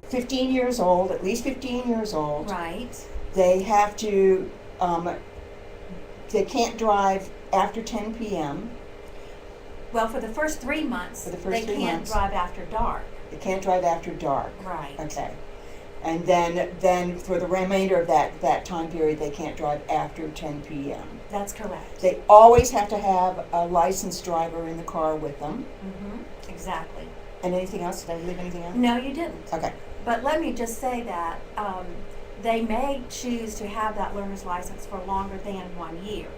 15 years old, at least 15 years old, Right. they have to, they can't drive after 10 p.m. Well, for the first 3 months, For the first they 3 can't months. drive after dark. They can't drive after dark. Right. Okay. And then for the remainder of that time period, they can't drive after 10 p.m. That's correct. They always have to have a licensed driver in the car with them. Exactly. And anything else? Did I leave anything out? No, you didn't. Okay. But let me just say that they may choose to have that learner's license for longer than 1 year.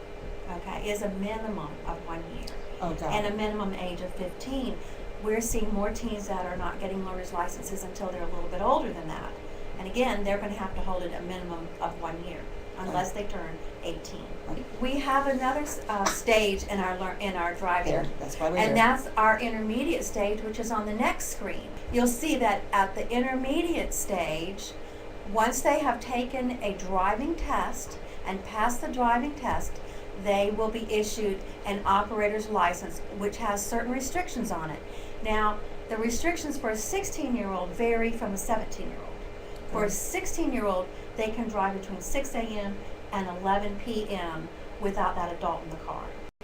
Okay, is a minimum of 1 year. Okay. And a minimum age of 15. We're seeing more teens that are not getting learner's licenses until they're a little bit older than that. And again, they're going to have to hold it a minimum of 1 year unless they turn 18. Okay. We have another stage in our driving. There, that's why we're And here. that's our intermediate stage, which is on the next screen. You'll see that at the intermediate stage, once they have taken a driving test and passed the driving test, they will be issued an operator's license, which has certain restrictions on it. Now, the restrictions for a 16-year-old vary from a 17-year-old. For a 16-year-old, they can drive between 6 a.m. and 11 p.m. without that adult in the car.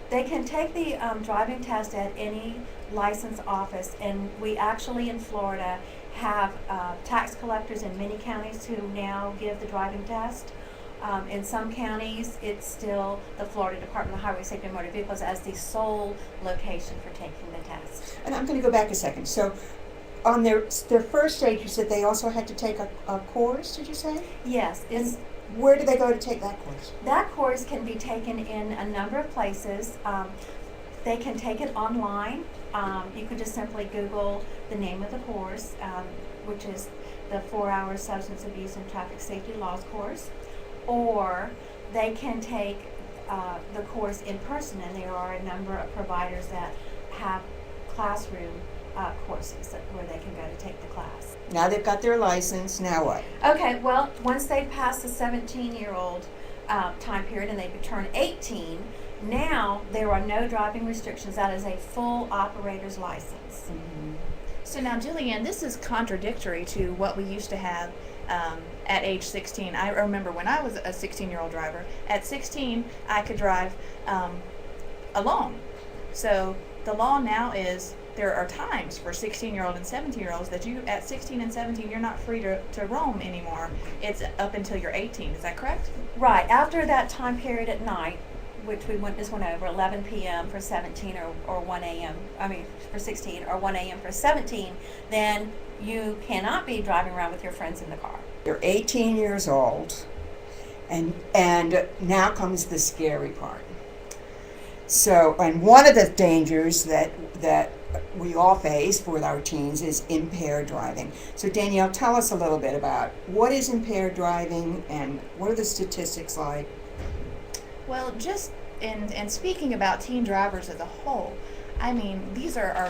They can take the driving test at any license office, and we actually in Florida have tax collectors in many counties who now give the driving test. In some counties, it's still the Florida Department of Highway Safety and Motor Vehicles as the sole location for taking the test. And I'm going to go back a second. So, on their first stage, you said they also had to take a course. Did you say? Yes, And where do they go to take that course? that course can be taken in a number of places. They can take it online. You could just simply Google the name of the course, which is the 4-hour Substance Abuse and Traffic Safety Laws course. Or they can take the course in person, and there are a number of providers that have classroom courses where they can go to take the class. Now they've got their license. Now what? Okay, well, once they pass the 17-year-old time period and they turn 18, now there are no driving restrictions. That is a full operator's license. So now, Jillian, this is contradictory to what we used to have at age 16. I remember when I was a 16-year-old driver, at 16, I could drive alone. So the law now is there are times for 16-year-old and 17-year-olds that you, at 16 and 17, you're not free to roam anymore. It's up until you're 18. Is that correct? Right, after that time period at night, which we just went over, 11 p.m. for 17 or 1 a.m., for 16, or 1 a.m. for 17, then you cannot be driving around with your friends in the car. You're 18 years old, and now comes the scary part. So, and one of the dangers that we all face with our teens is impaired driving. So Danielle, tell us a little bit about what is impaired driving and what are the statistics like? Well, just in speaking about teen drivers as a whole, I mean, these are our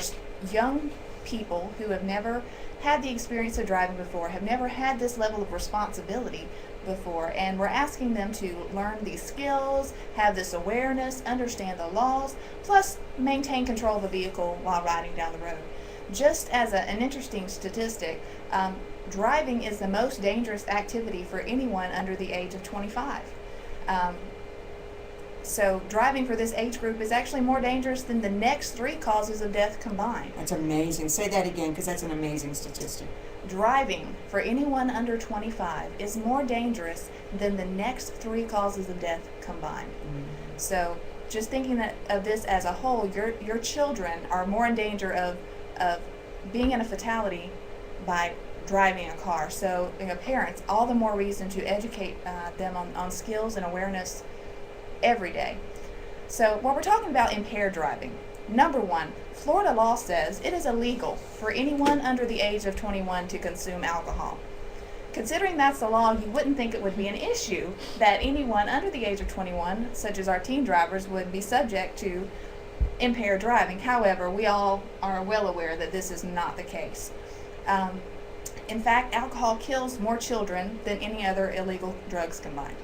young people who have never had the experience of driving before, have never had this level of responsibility before, and we're asking them to learn these skills, have this awareness, understand the laws, plus maintain control of the vehicle while riding down the road. Just as an interesting statistic, driving is the most dangerous activity for anyone under the age of 25. So driving for this age group is actually more dangerous than the next 3 causes of death combined. That's amazing. Say that again, because that's an amazing statistic. Driving for anyone under 25 is more dangerous than the next 3 causes of death combined. So just thinking of this as a whole, your children are more in danger of being in a fatality by driving a car. So, parents, all the more reason to educate them on skills and awareness every day. So when we're talking about impaired driving, number one, Florida law says it is illegal for anyone under the age of 21 to consume alcohol. Considering that's the law, you wouldn't think it would be an issue that anyone under the age of 21, such as our teen drivers, would be subject to impaired driving. However, we all are well aware that this is not the case. In fact, alcohol kills more children than any other illegal drugs combined.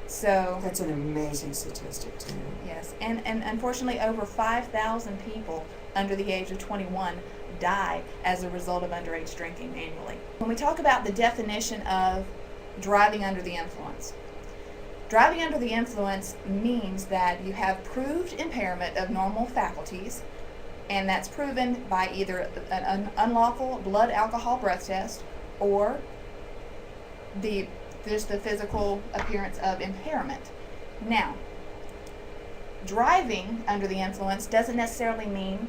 So That's an amazing statistic, too. yes, and unfortunately over 5,000 people under the age of 21 die as a result of underage drinking annually. When we talk about the definition of driving under the influence, driving under the influence means that you have proved impairment of normal faculties, and that's proven by either an unlawful blood alcohol breath test or just the physical appearance of impairment. Now, driving under the influence doesn't necessarily mean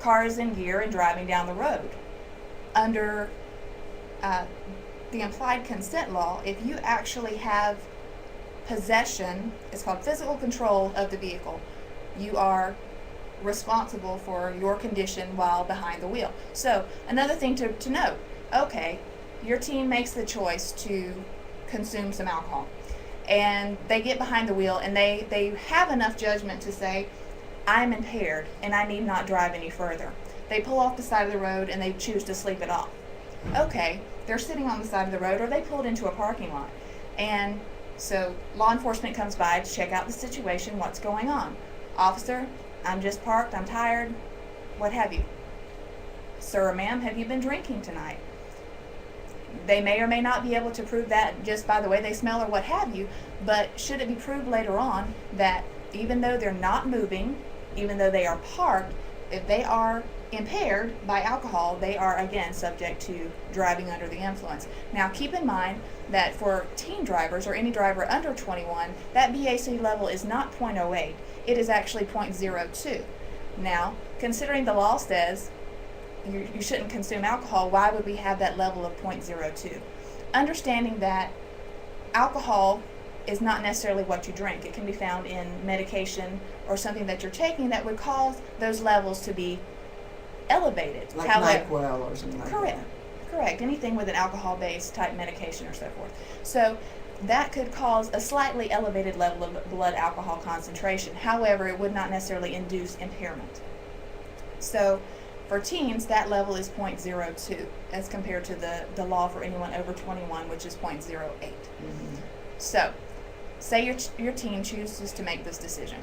cars in gear and driving down the road. Under the implied consent law, if you actually have possession, it's called physical control of the vehicle, you are responsible for your condition while behind the wheel. So another thing to note, okay, your teen makes the choice to consume some alcohol, and they get behind the wheel and they have enough judgment to say, I'm impaired and I need not drive any further. They pull off the side of the road and they choose to sleep it off. Okay, they're sitting on the side of the road, or they pulled into a parking lot, and so law enforcement comes by to check out the situation, what's going on. Officer, I'm just parked, I'm tired, what have you. Sir or ma'am, have you been drinking tonight? They may or may not be able to prove that just by the way they smell or what have you, but should it be proved later on that even though they're not moving, even though they are parked, if they are impaired by alcohol, they are again subject to driving under the influence. Now keep in mind that for teen drivers or any driver under 21, that BAC level is not 0.08, it is actually 0.02. Now, considering the law says you shouldn't consume alcohol, why would we have that level of 0.02? Understanding that alcohol is not necessarily what you drink. It can be found in medication or something that you're taking that would cause those levels to be elevated. Like NyQuil or something like that. Correct. Anything with an alcohol-based type medication or so forth. So that could cause a slightly elevated level of blood alcohol concentration. However, it would not necessarily induce impairment. So for teens, that level is 0.02 as compared to the law for anyone over 21, which is 0.08. Mm-hmm. So say your teen chooses to make this decision,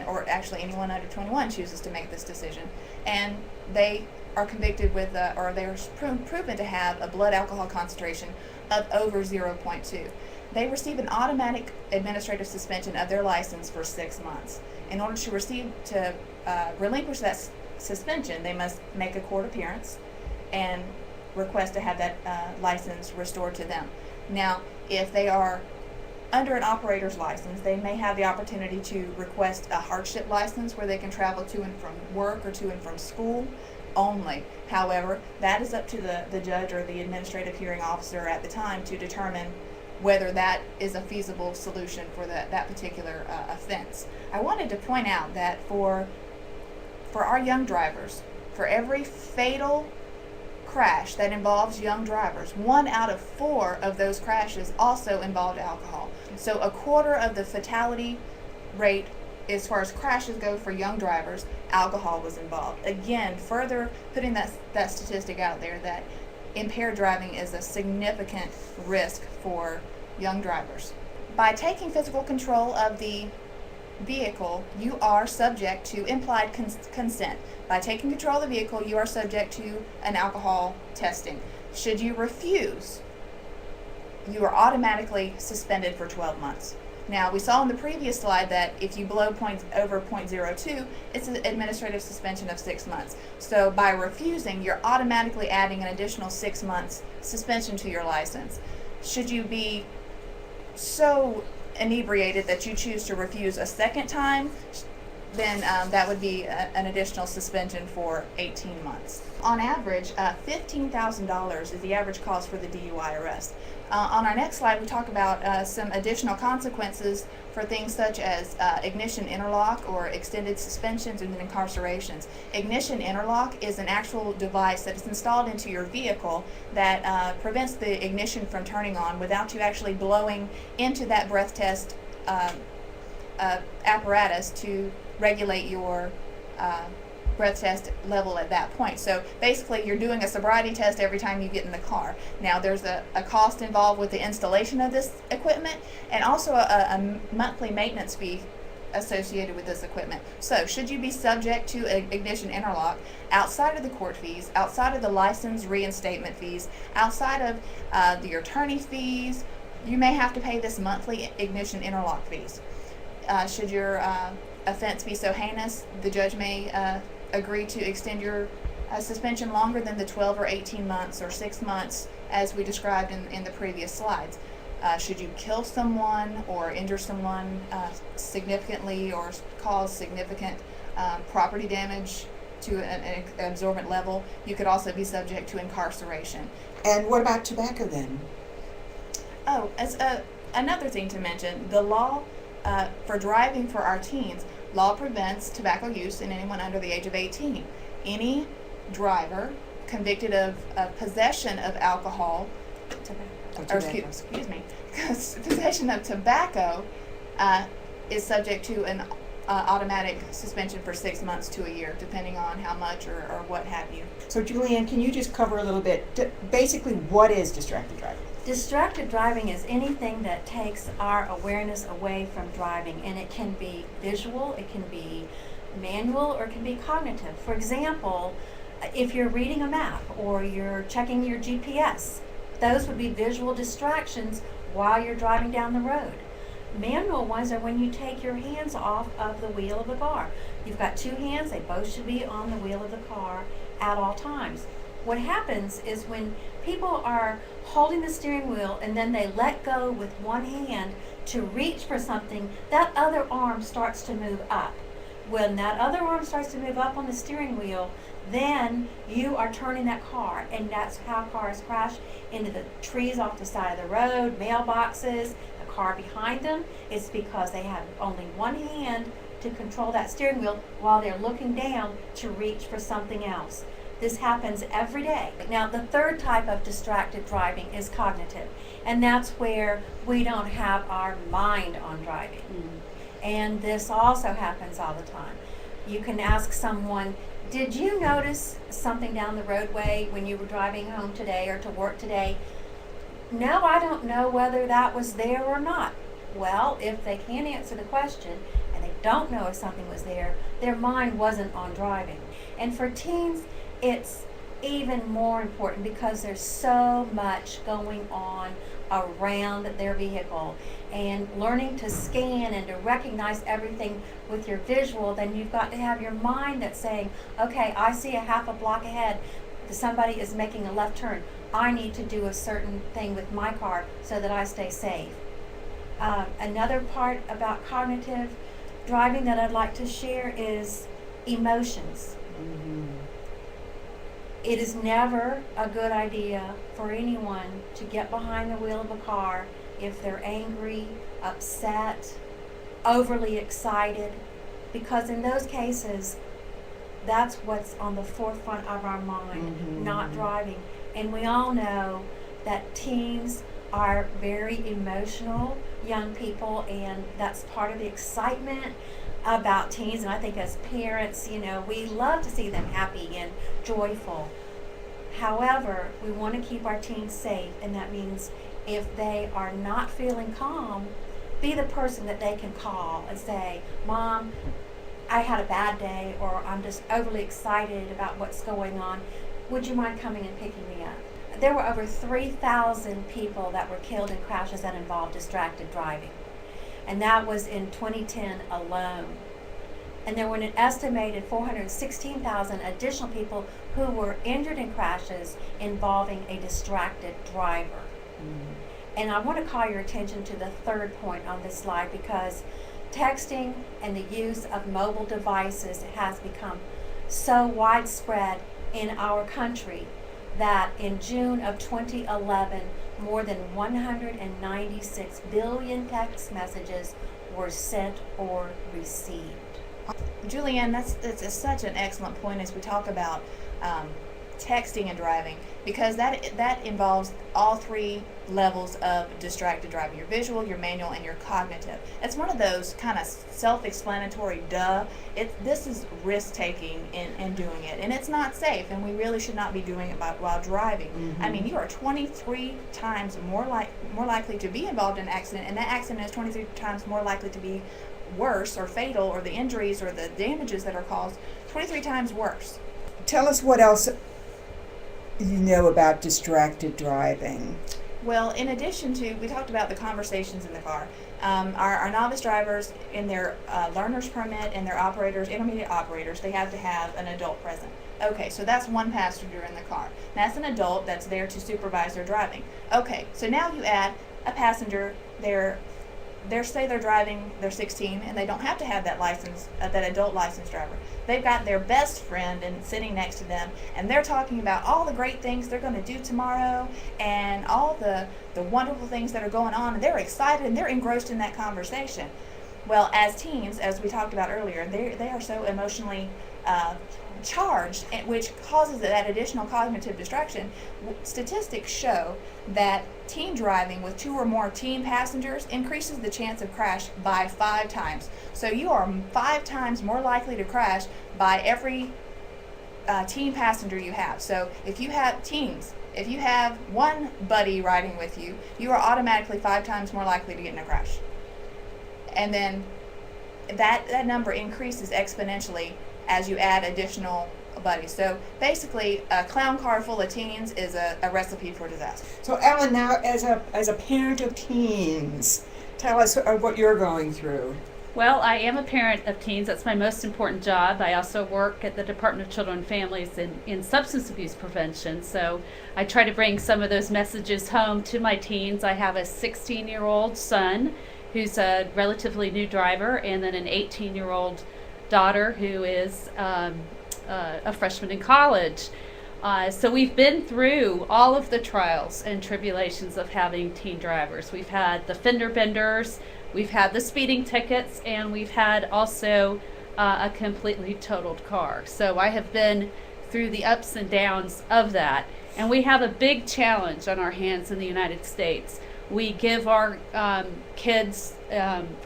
or actually anyone under 21 chooses to make this decision, and they are convicted with, or they're proven to have a blood alcohol concentration of over 0.2. They receive an automatic administrative suspension of their license for 6 months. In order to relinquish that suspension, they must make a court appearance and request to have that license restored to them. Now, if they are under an operator's license, they may have the opportunity to request a hardship license where they can travel to and from work or to and from school only. However, that is up to the judge or the administrative hearing officer at the time to determine whether that is a feasible solution for that particular offense. I wanted to point out that for our young drivers, for every fatal crash that involves young drivers, 1 out of 4 of those crashes also involved alcohol. So a quarter of the fatality rate as far as crashes go for young drivers, alcohol was involved. Again, further putting that statistic out there that impaired driving is a significant risk for young drivers. By taking physical control of the vehicle, you are subject to implied consent. By taking control of the vehicle, you are subject to an alcohol testing. Should you refuse, you are automatically suspended for 12 months. Now, we saw in the previous slide that if you blow over 0.02, it's an administrative suspension of 6 months. So by refusing, you're automatically adding an additional 6 months suspension to your license. Should you be so inebriated that you choose to refuse a second time, then that would be an additional suspension for 18 months. On average, $15,000 is the average cost for the DUI arrest. On our next slide, we talk about some additional consequences for things such as ignition interlock or extended suspensions and incarcerations. Ignition interlock is an actual device that is installed into your vehicle that prevents the ignition from turning on without you actually blowing into that breath test apparatus to regulate your breath test level at that point. So basically you're doing a sobriety test every time you get in the car. Now there's a cost involved with the installation of this equipment and also a monthly maintenance fee associated with this equipment. So, should you be subject to an ignition interlock outside of the court fees, outside of the license reinstatement fees, outside of your attorney fees, you may have to pay this monthly ignition interlock fees. Should your offense be so heinous, the judge may agree to extend your suspension longer than the 12 or 18 months or 6 months as we described in the previous slides. Should you kill someone or injure someone significantly or cause significant property damage to an absorbent level, you could also be subject to incarceration. And what about tobacco then? Oh, as another thing to mention, the law for driving for our teens, law prevents tobacco use in anyone under the age of 18. Any driver convicted of possession of alcohol, possession of tobacco is subject to an automatic suspension for 6 months to a year, depending on how much or what have you. So Julianne, can you just cover a little bit, basically what is distracted driving? Distracted driving is anything that takes our awareness away from driving, and it can be visual, it can be manual, or it can be cognitive. For example, if you're reading a map or you're checking your GPS, those would be visual distractions while you're driving down the road. Manual ones are when you take your hands off of the wheel of the car. You've got two hands, they both should be on the wheel of the car at all times. What happens is when people are holding the steering wheel and then they let go with one hand to reach for something, that other arm starts to move up. When that other arm starts to move up on the steering wheel, then you are turning that car, and that's how cars crash into the trees off the side of the road, mailboxes, the car behind them. It's because they have only one hand to control that steering wheel while they're looking down to reach for something else. This happens every day. Now, the third type of distracted driving is cognitive, and that's where we don't have our mind on driving. And this also happens all the time. You can ask someone, did you notice something down the roadway when you were driving home today or to work today? No, I don't know whether that was there or not. Well, if they can't answer the question and they don't know if something was there, their mind wasn't on driving. And for teens, it's even more important because there's so much going on around their vehicle, and learning to scan and to recognize everything with your visual, then you've got to have your mind that's saying, okay, I see a half a block ahead, somebody is making a left turn. I need to do a certain thing with my car so that I stay safe. Another part about cognitive driving that I'd like to share is emotions. It is never a good idea for anyone to get behind the wheel of a car if they're angry, upset, overly excited, because in those cases, that's what's on the forefront of our mind, not driving. And we all know that teens are very emotional young people, and that's part of the excitement about teens. And I think as parents, we love to see them happy and joyful. However, we want to keep our teens safe, and that means if they are not feeling calm, be the person that they can call and say, Mom, I had a bad day, or I'm just overly excited about what's going on. Would you mind coming and picking me up? There were over 3,000 people that were killed in crashes that involved distracted driving. And that was in 2010 alone. And there were an estimated 416,000 additional people who were injured in crashes involving a distracted driver. And I want to call your attention to the third point on this slide, because texting and the use of mobile devices has become so widespread in our country that in June of 2011, more than 196 billion text messages were sent or received. Julianne, that's such an excellent point as we talk about texting and driving, because that involves all three levels of distracted driving: your visual, your manual, and your cognitive. It's one of those kind of self-explanatory this is risk-taking in doing it, and it's not safe, and we really should not be doing it while driving. I mean, you are 23 times more likely to be involved in an accident, and that accident is 23 times more likely to be worse or fatal, or the injuries or the damages that are caused 23 times worse. Tell us what else you know about distracted driving. Well, in addition to, we talked about the conversations in the car. Our novice drivers, in their learner's permit and their operators, intermediate operators, they have to have an adult present. Okay, so that's one passenger in the car. That's an adult that's there to supervise their driving. Okay, so now you add a passenger. Say they're driving, they're 16, and they don't have to have that license, that adult license driver. They've got their best friend and sitting next to them, and they're talking about all the great things they're going to do tomorrow and all the wonderful things that are going on, and they're excited and they're engrossed in that conversation. Well, as teens, as we talked about earlier, they are so emotionally charged, which causes that additional cognitive distraction. Statistics show that teen driving with 2 or more teen passengers increases the chance of crash by 5 times. So you are 5 times more likely to crash by every teen passenger you have. So if you have teens, if you have one buddy riding with you, you are automatically 5 times more likely to get in a crash. And then that number increases exponentially as you add additional buddies. So basically, a clown car full of teens is a recipe for disaster. So Ellen, now as a parent of teens, tell us what you're going through. Well, I am a parent of teens. That's my most important job. I also work at the Department of Children and Families in substance abuse prevention. So I try to bring some of those messages home to my teens. I have a 16-year-old son who's a relatively new driver, and then an 18-year-old daughter who is a freshman in college. So we've been through all of the trials and tribulations of having teen drivers. We've had the fender benders, we've had the speeding tickets, and we've had also a completely totaled car. So I have been through the ups and downs of that. And we have a big challenge on our hands in the United States. We give our kids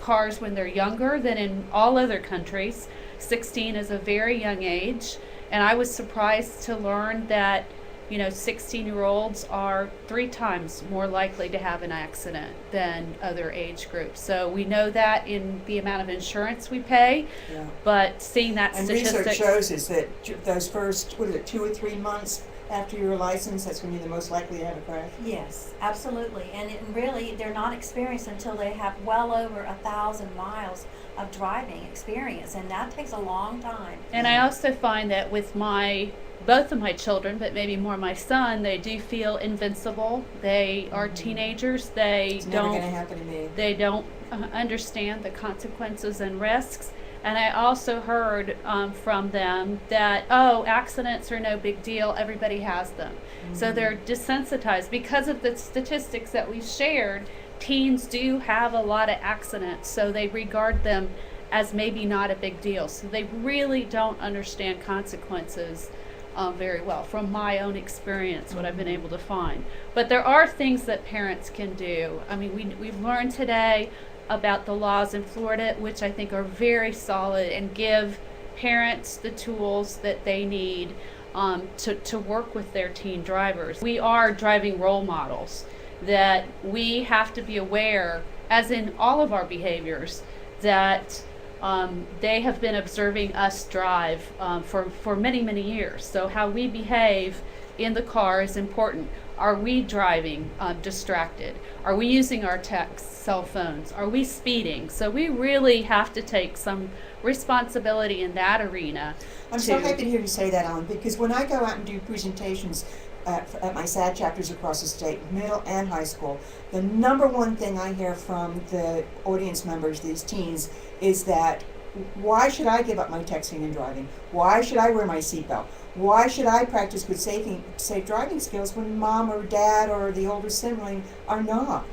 cars when they're younger than in all other countries. 16 is a very young age, and I was surprised to learn that 16-year-olds are 3 times more likely to have an accident than other age groups. So we know that in the amount of insurance we pay, Yeah. But seeing that And statistics, research shows is that those first, 2 or 3 months after your license, that's when you're the most likely to have a crash. Yes, absolutely. And really, they're not experienced until they have well over 1,000 miles of driving experience, and that takes a long time. And I also find that with both of my children, but maybe more my son, they do feel invincible. They are teenagers. It's never going to happen to me. They don't understand the consequences and risks. And I also heard from them that, accidents are no big deal. Everybody has them. Mm-hmm. So they're desensitized. Because of the statistics that we've shared, teens do have a lot of accidents. So they regard them as maybe not a big deal. So they really don't understand consequences very well, from my own experience, what I've been able to find. But there are things that parents can do. I mean, we've learned today about the laws in Florida, which I think are very solid and give parents the tools that they need to work with their teen drivers. We are driving role models that we have to be aware, as in all of our behaviors, that they have been observing us drive for many, many years. So how we behave in the car is important. Are we driving distracted? Are we using our cell phones? Are we speeding? So we really have to take some responsibility in that arena. I'm so happy to hear you say that, Ellen, because when I go out and do presentations at my SAD chapters across the state, middle and high school, the number one thing I hear from the audience members, these teens, is that why should I give up my texting and driving? Why should I wear my seatbelt? Why should I practice good safe driving skills when mom or dad or the older sibling are not?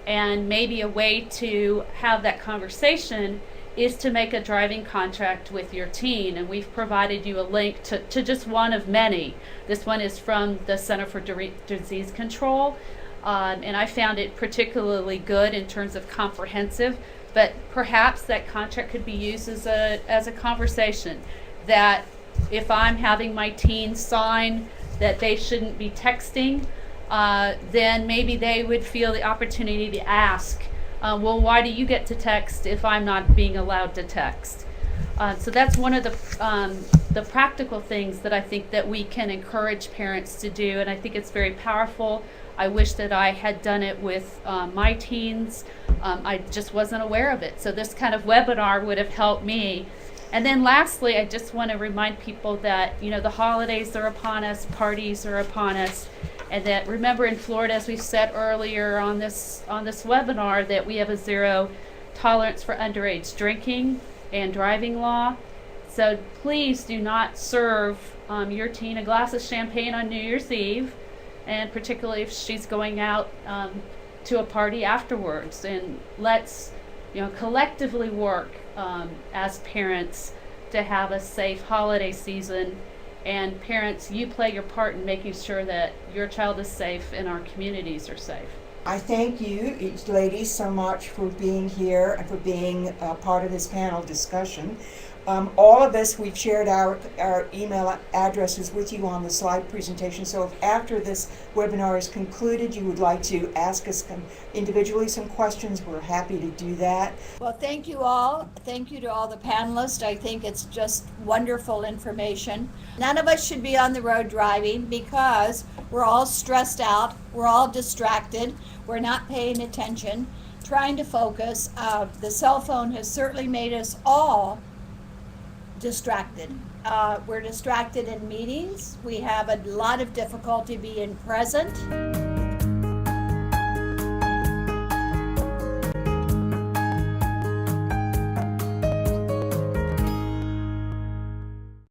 And maybe a way to have that conversation is to make a driving contract with your teen, and we've provided you a link to just one of many. This one is from the Center for Disease Control, and I found it particularly good in terms of comprehensive, but perhaps that contract could be used as a conversation, that if I'm having my teens sign that they shouldn't be texting, then maybe they would feel the opportunity to ask well, why do you get to text if I'm not being allowed to text? So that's one of the practical things that I think that we can encourage parents to do, and I think it's very powerful. I wish that I had done it with my teens. I just wasn't aware of it. So this kind of webinar would have helped me. And then lastly, I just want to remind people that, the holidays are upon us, parties are upon us, and that remember in Florida, as we said earlier on this webinar, that we have a zero tolerance for underage drinking and driving law. So please do not serve your teen a glass of champagne on New Year's Eve, and particularly if she's going out to a party afterwards. And let's collectively work as parents to have a safe holiday season. And parents, you play your part in making sure that your child is safe and our communities are safe. I thank you, ladies, so much for being here and for being part of this panel discussion. All of us, we've shared our email addresses with you on the slide presentation, so if after this webinar is concluded you would like to ask us individually some questions, we're happy to do that. Well, thank you all. Thank you to all the panelists. I think it's just wonderful information. None of us should be on the road driving because we're all stressed out, we're all distracted, we're not paying attention, trying to focus. The cell phone has certainly made us all distracted. We're distracted in meetings. We have a lot of difficulty being present.